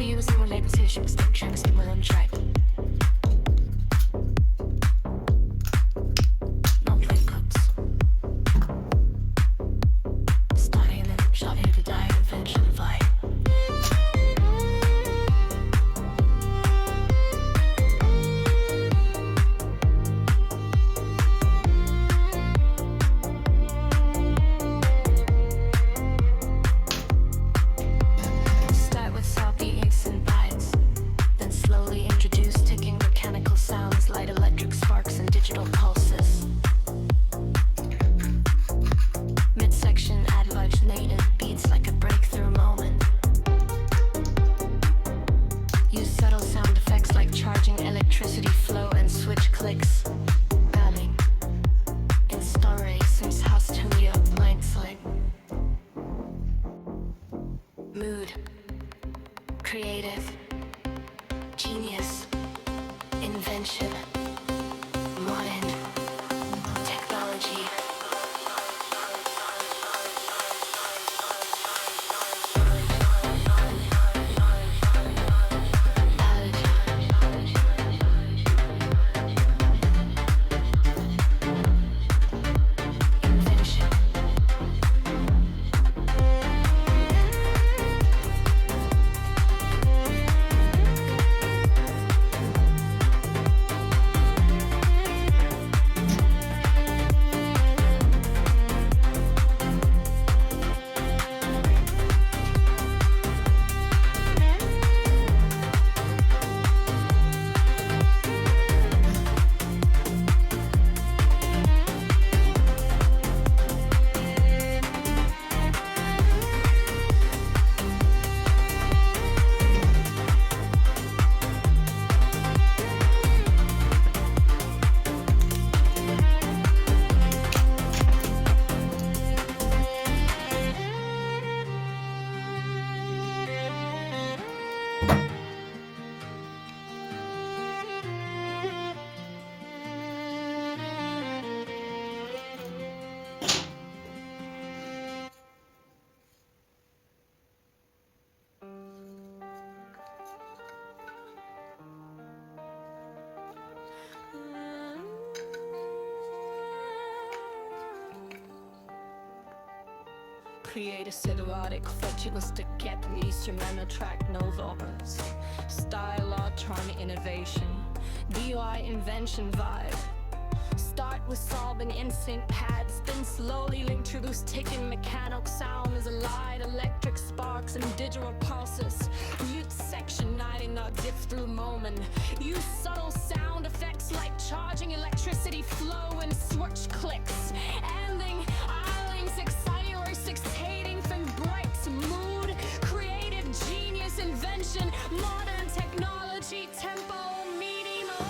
you a single label station, structuring similar on track. Non-play cups. Starting in the shot here to die, invention vibe. Creative, genius, invention, modern technology. Create a cinematic, futuristic, get instrumental track, no vocals. Style art, charm, innovation. DIY invention vibe. Start with solving instant pads, then slowly link to those ticking mechanical sound as a light, electric sparks and digital pulses. Mute section 90 not dip through moment. Use subtle sound effects like charging electricity flow and switch clicks. Ending islands exciting or succeeding from breaks mood. Creative genius invention, modern technology, tempo, minimal,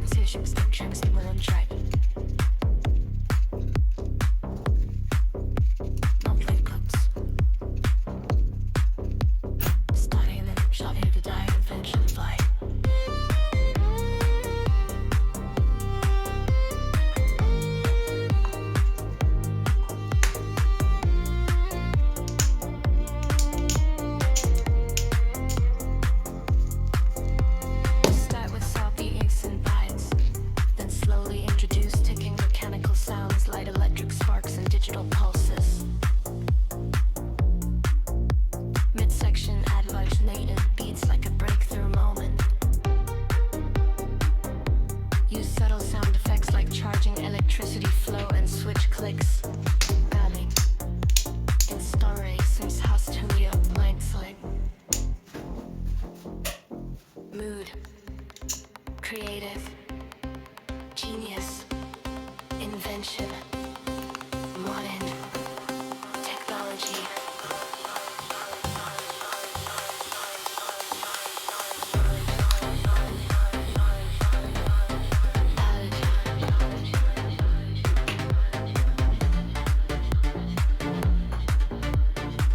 repetition, stick trims in one track. No play cuts. Starting and then shot here to die, invention flight. Start with salty inks and bites, then slowly introduce ticking mechanical sounds, light electric sparks and digital pulses. Midsection add large native beats like a breakthrough moment. Use subtle sound effects like charging electricity flow and switch clicks. Adding in story since house to me up blanks like mood, creative, genius, invention, modern, technology.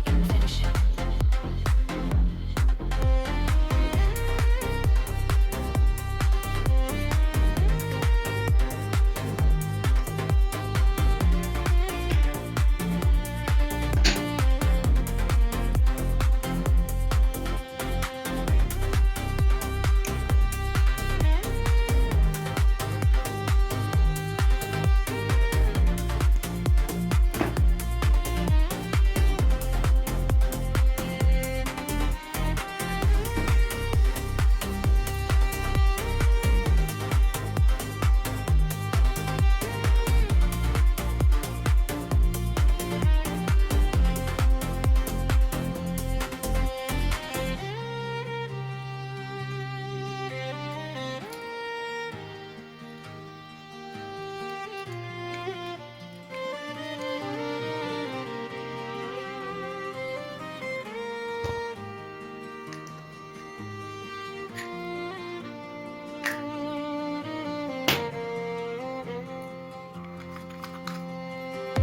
Invention.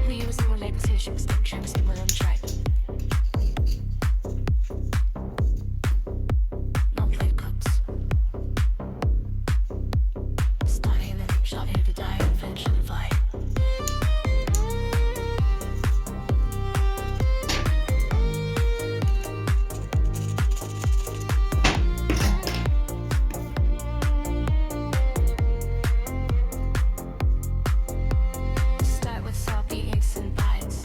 We use more repetition, stick trims in one track. No play cuts. Starting and then shot here to die, invention flight. Start with salty inks and bites,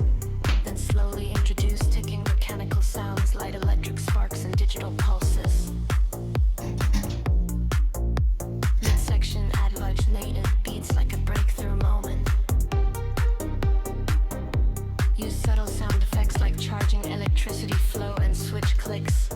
then slowly introduce ticking mechanical sounds, light electric sparks and digital pulses. Midsection add large native beats like a breakthrough moment. Use subtle sound effects like charging electricity flow and switch clicks.